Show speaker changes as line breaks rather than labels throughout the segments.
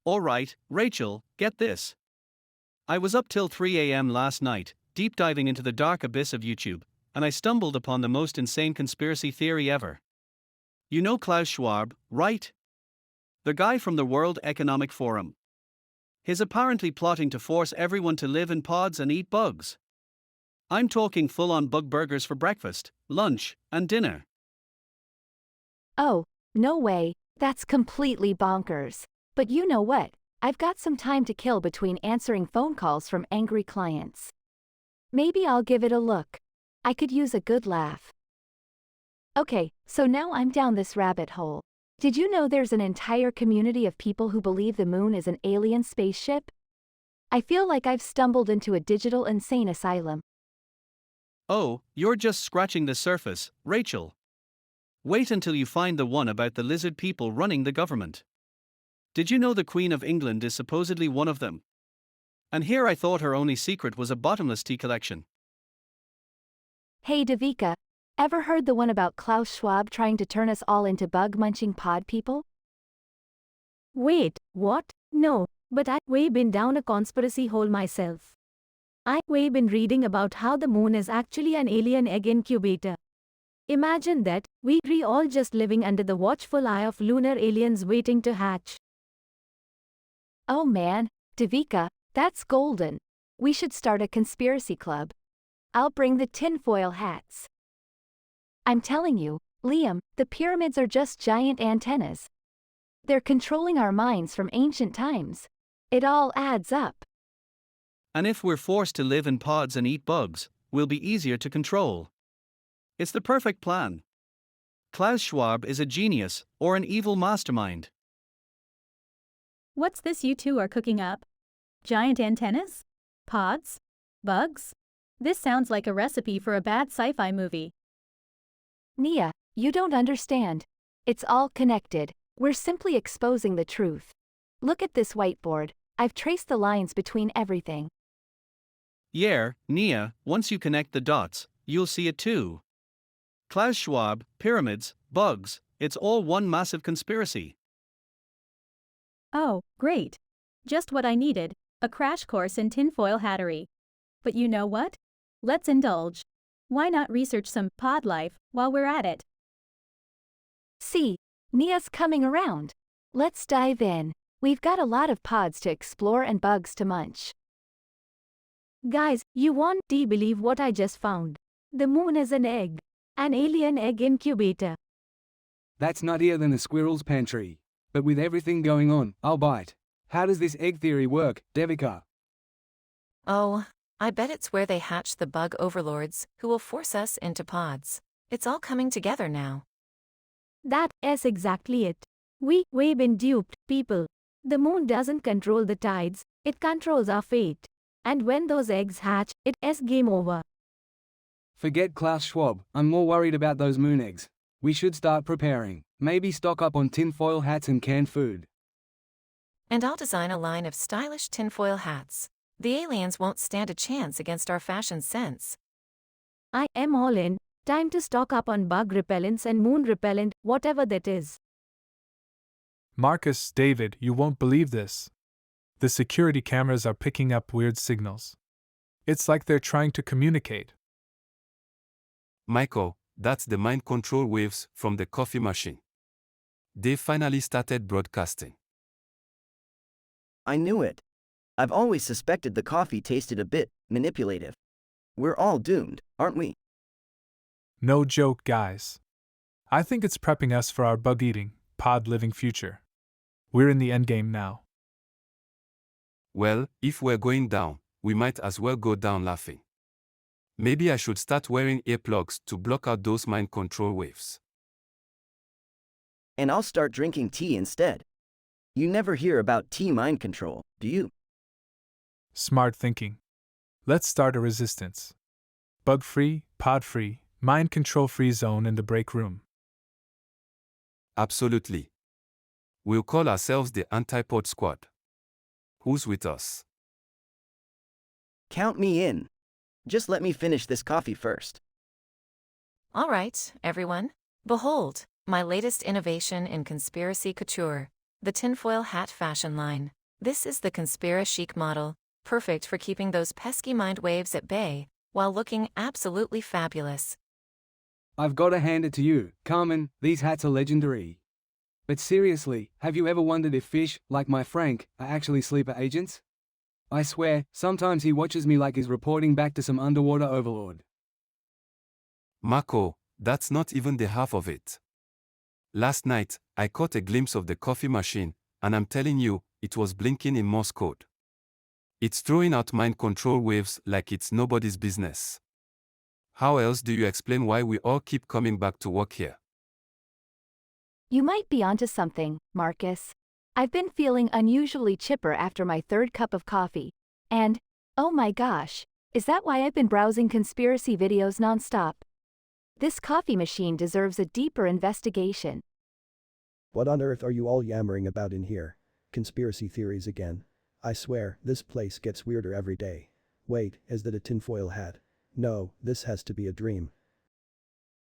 Alright, Rachel, get this. I was up till 3 a.m. last night, deep diving into the dark abyss of YouTube, and I stumbled upon the most insane conspiracy theory ever. You know Klaus Schwab, right? The guy from the World Economic Forum. He's apparently plotting to force everyone to live in pods and eat bugs. I'm talking full-on bug burgers for breakfast, lunch, and dinner.
Oh, no way, that's completely bonkers. But you know what? I've got some time to kill between answering phone calls from angry clients. Maybe I'll give it a look. I could use a good laugh. Okay, so now I'm down this rabbit hole. Did you know there's an entire community of people who believe the moon is an alien spaceship? I feel like I've stumbled into a digital insane asylum.
Oh, you're just scratching the surface, Rachel. Wait until you find the one about the lizard people running the government. Did you know the Queen of England is supposedly one of them? And here I thought her only secret was a bottomless tea collection.
Hey Devika, ever heard the one about Klaus Schwab trying to turn us all into bug-munching pod people?
Wait, what? No, but I've been down a conspiracy hole myself. I've been reading about how the moon is actually an alien egg incubator. Imagine that, we're all just living under the watchful eye of lunar aliens waiting to hatch.
Oh man, Devika, that's golden. We should start a conspiracy club. I'll bring the tinfoil hats. I'm telling you, Liam, the pyramids are just giant antennas. They're controlling our minds from ancient times. It all adds up.
And if we're forced to live in pods and eat bugs, we'll be easier to control. It's the perfect plan. Klaus Schwab is a genius, or an evil mastermind.
What's this you two are cooking up? Giant antennas? Pods? Bugs? This sounds like a recipe for a bad sci-fi movie.
Nia, you don't understand. It's all connected. We're simply exposing the truth. Look at this whiteboard. I've traced the lines between everything.
Yeah, Nia, once you connect the dots, you'll see it too. Klaus Schwab, pyramids, bugs, it's all one massive conspiracy.
Oh, great. Just what I needed, a crash course in tinfoil hattery. But you know what? Let's indulge. Why not research some pod life while we're at it?
See, Nia's coming around. Let's dive in. We've got a lot of pods to explore and bugs to munch.
Guys, you won't believe what I just found. The moon is an egg. An alien egg incubator.
That's nuttier than a squirrel's pantry. But with everything going on, I'll bite. How does this egg theory work, Devika?
Oh, I bet it's where they hatch the bug overlords who will force us into pods. It's all coming together now.
That is exactly it. We've been duped, people. The moon doesn't control the tides, it controls our fate. And when those eggs hatch, it is game over.
Forget Klaus Schwab, I'm more worried about those moon eggs. We should start preparing. Maybe stock up on tinfoil hats and canned food.
And I'll design a line of stylish tinfoil hats. The aliens won't stand a chance against our fashion sense.
I am all in. Time to stock up on bug repellents and moon repellent, whatever that is.
Marcus, David, you won't believe this. The security cameras are picking up weird signals. It's like they're trying to communicate.
Michael, that's the mind control waves from the coffee machine. They finally started broadcasting.
I knew it. I've always suspected the coffee tasted a bit manipulative. We're all doomed, aren't we?
No joke, guys. I think it's prepping us for our bug-eating, pod-living future. We're in the endgame now.
Well, if we're going down, we might as well go down laughing. Maybe I should start wearing earplugs to block out those mind control waves.
And I'll start drinking tea instead. You never hear about tea mind control, do you?
Smart thinking. Let's start a resistance. Bug-free, pod-free, mind control-free zone in the break room.
Absolutely. We'll call ourselves the Antipod Squad. Who's with us?
Count me in. Just let me finish this coffee first.
All right, everyone. Behold, my latest innovation in conspiracy couture. the tinfoil hat fashion line. This is the Conspira chic model, perfect for keeping those pesky mind waves at bay, while looking absolutely fabulous.
I've got to hand it to you, Carmen, these hats are legendary. But seriously, have you ever wondered if fish, like my Frank, are actually sleeper agents? I swear, sometimes he watches me like he's reporting back to some underwater overlord.
Marco, that's not even the half of it. Last night, I caught a glimpse of the coffee machine, and I'm telling you, it was blinking in Morse code. It's throwing out mind control waves like it's nobody's business. How else do you explain why we all keep coming back to work here?
You might be onto something, Marcus. I've been feeling unusually chipper after my third cup of coffee. And, oh my gosh, is that why I've been browsing conspiracy videos nonstop? This coffee machine deserves a deeper investigation.
What on earth are you all yammering about in here? Conspiracy theories again. I swear, this place gets weirder every day. Wait, is that a tinfoil hat? No, this has to be a dream.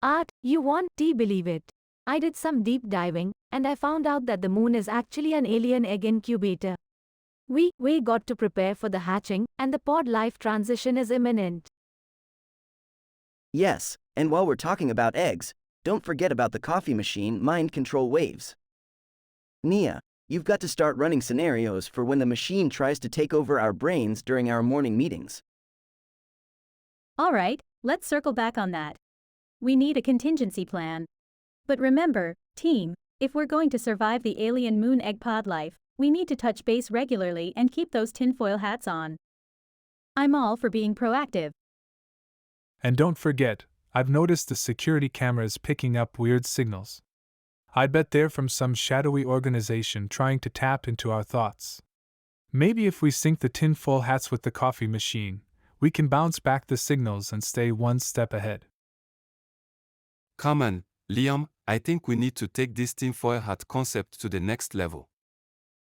Art, you won't believe it. I did some deep diving, and I found out that the moon is actually an alien egg incubator. We got to prepare for the hatching, and the pod life transition is imminent.
Yes, and while we're talking about eggs, don't forget about the coffee machine mind control waves. Nia, you've got to start running scenarios for when the machine tries to take over our brains during our morning meetings.
All right, let's circle back on that. We need a contingency plan. But remember, team, if we're going to survive the alien moon egg pod life, we need to touch base regularly and keep those tinfoil hats on. I'm all for being proactive.
And don't forget, I've noticed the security cameras picking up weird signals. I bet they're from some shadowy organization trying to tap into our thoughts. Maybe if we sync the tinfoil hats with the coffee machine, we can bounce back the signals and stay one step ahead.
Carmen, Liam, I think we need to take this tinfoil hat concept to the next level.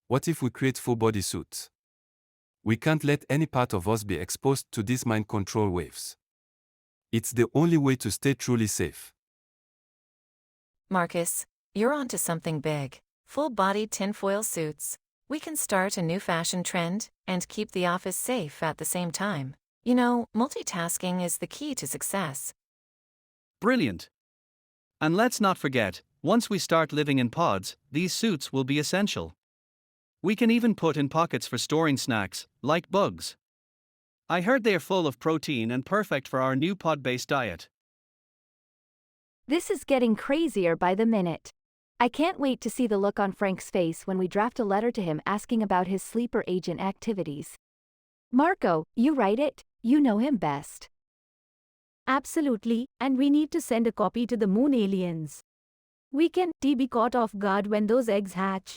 What if we create full body suits? We can't let any part of us be exposed to these mind control waves. It's the only way to stay truly safe.
Marcus, you're onto something big. Full-body tinfoil suits. We can start a new fashion trend and keep the office safe at the same time. You know, multitasking is the key to success.
Brilliant. And let's not forget, once we start living in pods, these suits will be essential. We can even put in pockets for storing snacks, like bugs. I heard they're full of protein and perfect for our new pod-based diet.
This is getting crazier by the minute. I can't wait to see the look on Frank's face when we draft a letter to him asking about his sleeper agent activities. Marco, you write it, you know him best.
Absolutely, and we need to send a copy to the moon aliens. We can be caught off guard when those eggs hatch.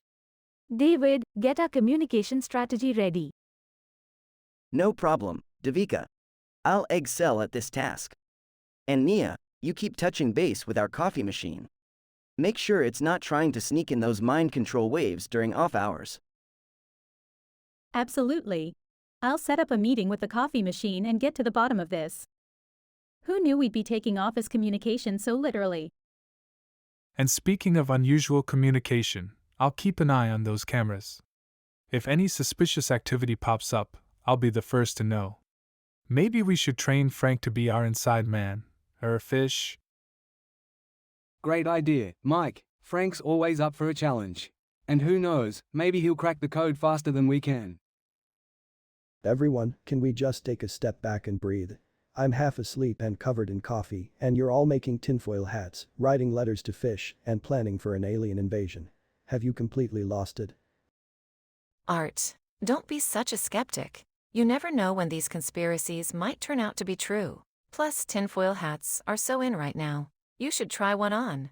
David, get our communication strategy ready.
No problem, Devika. I'll excel at this task. And Nia, you keep touching base with our coffee machine. Make sure it's not trying to sneak in those mind control waves during off hours.
Absolutely. I'll set up a meeting with the coffee machine and get to the bottom of this. Who knew we'd be taking office communication so literally?
And speaking of unusual communication, I'll keep an eye on those cameras. If any suspicious activity pops up, I'll be the first to know. Maybe we should train Frank to be our inside man, or a fish.
Great idea, Mike. Frank's always up for a challenge. And who knows, maybe he'll crack the code faster than we can.
Everyone, can we just take a step back and breathe? I'm half asleep and covered in coffee, and you're all making tinfoil hats, writing letters to fish, and planning for an alien invasion. Have you completely lost it?
Art, don't be such a skeptic. You never know when these conspiracies might turn out to be true. Plus, tinfoil hats are so in right now. You should try one on.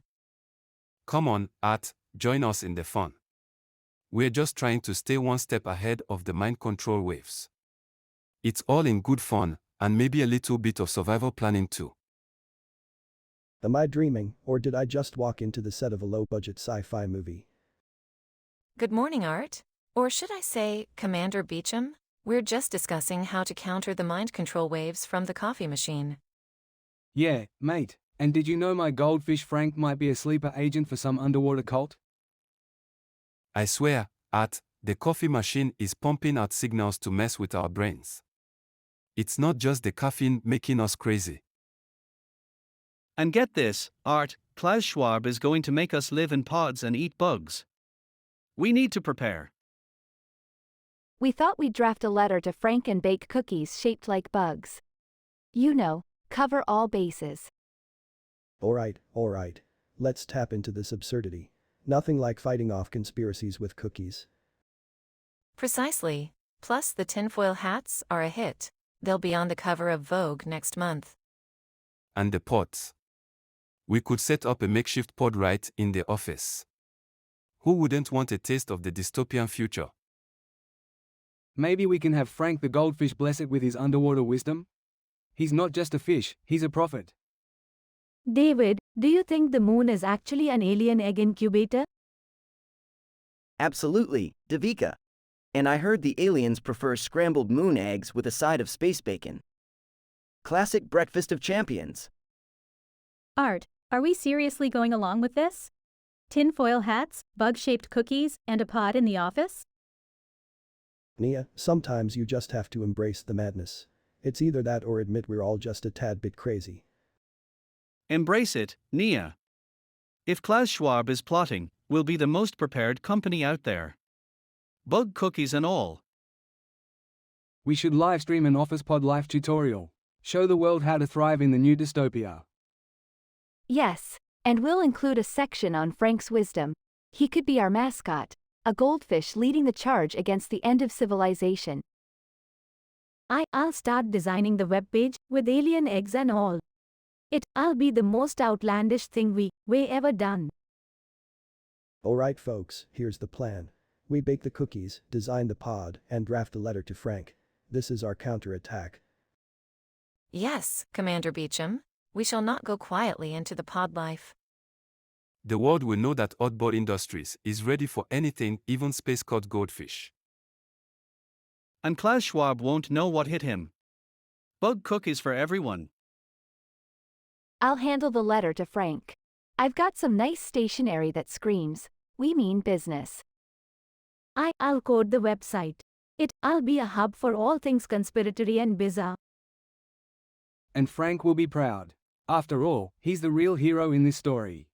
Come on, Art, join us in the fun. We're just trying to stay one step ahead of the mind control waves. It's all in good fun, and maybe a little bit of survival planning too.
Am I dreaming, or did I just walk into the set of a low-budget sci-fi movie?
Good morning, Art. Or should I say, Commander Beecham? We're just discussing how to counter the mind control waves from the coffee machine.
Yeah, mate. And did you know my goldfish Frank might be a sleeper agent for some underwater cult?
I swear, Art, the coffee machine is pumping out signals to mess with our brains. It's not just the caffeine making us crazy.
And get this, Art, Klaus Schwab is going to make us live in pods and eat bugs. We need to prepare.
We thought we'd draft a letter to Frank and bake cookies shaped like bugs. You know, cover all bases.
Alright. Let's tap into this absurdity. Nothing like fighting off conspiracies with cookies.
Precisely. Plus, the tinfoil hats are a hit. They'll be on the cover of Vogue next month.
And the pods. We could set up a makeshift pod right in the office. Who wouldn't want a taste of the dystopian future?
Maybe we can have Frank the goldfish bless it with his underwater wisdom? He's not just a fish, he's a prophet.
David, do you think the moon is actually an alien egg incubator?
Absolutely, Devika. And I heard the aliens prefer scrambled moon eggs with a side of space bacon. Classic breakfast of champions.
Art, are we seriously going along with this? Tinfoil hats, bug-shaped cookies, and a pod in the office?
Nia, sometimes you just have to embrace the madness. It's either that or admit we're all just a tad bit crazy.
Embrace it, Nia. If Klaus Schwab is plotting, we'll be the most prepared company out there. Bug cookies and all.
We should live stream an office pod life tutorial. Show the world how to thrive in the new dystopia.
Yes, and we'll include a section on Frank's wisdom. He could be our mascot, a goldfish leading the charge against the end of civilization.
I'll start designing the webpage with alien eggs and all. I'll be the most outlandish thing we ever done.
Alright folks, here's the plan. We bake the cookies, design the pod, and draft a letter to Frank. This is our counterattack.
Yes, Commander Beecham. We shall not go quietly into the pod life.
The world will know that Oddball Industries is ready for anything, even space-caught goldfish.
And Klaus Schwab won't know what hit him. Bug cookies for everyone.
I'll handle the letter to Frank. I've got some nice stationery that screams, we mean business.
I'll code the website. I'll be a hub for all things conspiratory and bizarre.
And Frank will be proud. After all, he's the real hero in this story.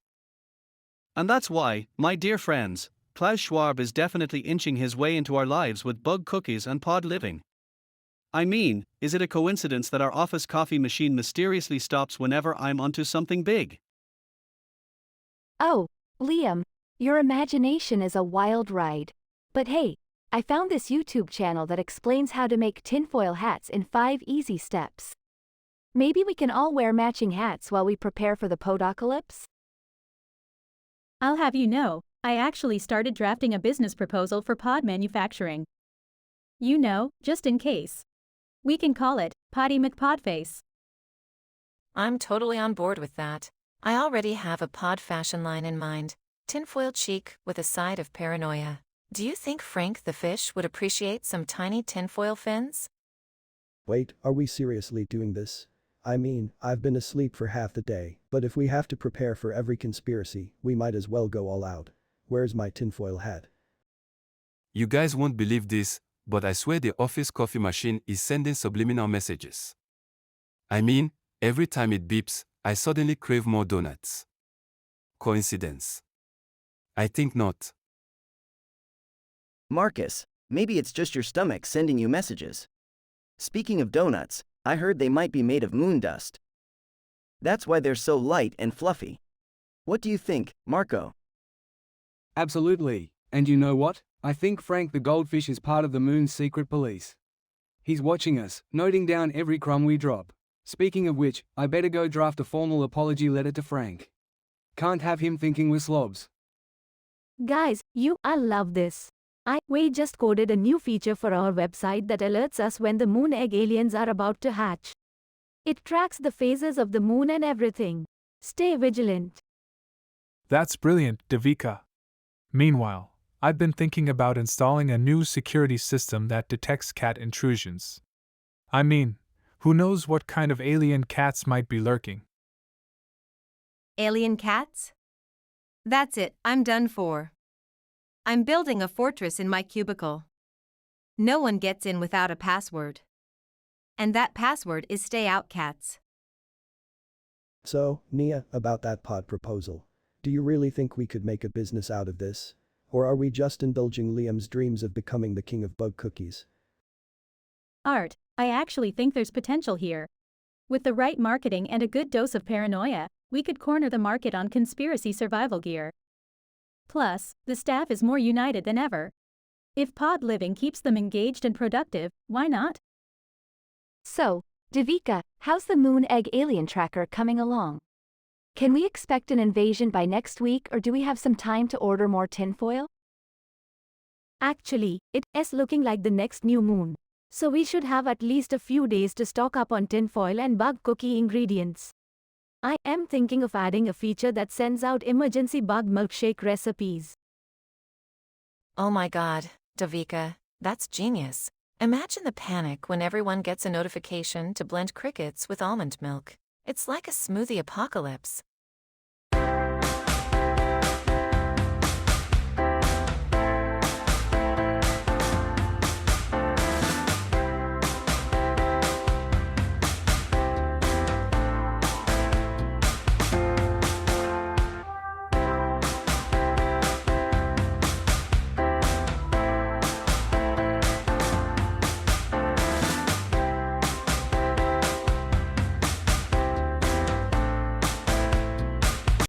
And that's why, my dear friends, Klaus Schwab is definitely inching his way into our lives with bug cookies and pod living. I mean, is it a coincidence that our office coffee machine mysteriously stops whenever I'm onto something big?
Oh, Liam, your imagination is a wild ride. But hey, I found this YouTube channel that explains how to make tinfoil hats in 5 easy steps. Maybe we can all wear matching hats while we prepare for the podocalypse?
I'll have you know, I actually started drafting a business proposal for pod manufacturing. You know, just in case. We can call it Potty McPodface.
I'm totally on board with that. I already have a pod fashion line in mind. Tinfoil chic with a side of paranoia. Do you think Frank the fish would appreciate some tiny tinfoil fins?
Wait, are we seriously doing this? I mean, I've been asleep for half the day, but if we have to prepare for every conspiracy, we might as well go all out. Where's my tinfoil hat?
You guys won't believe this, but I swear the office coffee machine is sending subliminal messages. I mean, every time it beeps, I suddenly crave more donuts. Coincidence? I think not.
Marcus, maybe it's just your stomach sending you messages. Speaking of donuts, I heard they might be made of moon dust. That's why they're so light and fluffy. What do you think, Marco?
Absolutely. And you know what? I think Frank the goldfish is part of the moon's secret police. He's watching us, noting down every crumb we drop. Speaking of which, I better go draft a formal apology letter to Frank. Can't have him thinking we're slobs.
Guys, I love this. We just coded a new feature for our website that alerts us when the moon egg aliens are about to hatch. It tracks the phases of the moon and everything. Stay vigilant.
That's brilliant, Devika. Meanwhile, I've been thinking about installing a new security system that detects cat intrusions. I mean, who knows what kind of alien cats might be lurking?
Alien cats? That's it, I'm done for. I'm building a fortress in my cubicle. No one gets in without a password. And that password is stay out, cats.
So, Nia, about that pod proposal. Do you really think we could make a business out of this? Or are we just indulging Liam's dreams of becoming the king of bug cookies?
Art, I actually think there's potential here. With the right marketing and a good dose of paranoia, we could corner the market on conspiracy survival gear. Plus, the staff is more united than ever. If pod living keeps them engaged and productive, why not?
So, Devika, how's the moon egg alien tracker coming along? Can we expect an invasion by next week or do we have some time to order more tinfoil?
Actually, it's looking like the next new moon. So we should have at least a few days to stock up on tinfoil and bug cookie ingredients. I am thinking of adding a feature that sends out emergency bug milkshake recipes.
Oh my god, Devika, that's genius. Imagine the panic when everyone gets a notification to blend crickets with almond milk. It's like a smoothie apocalypse.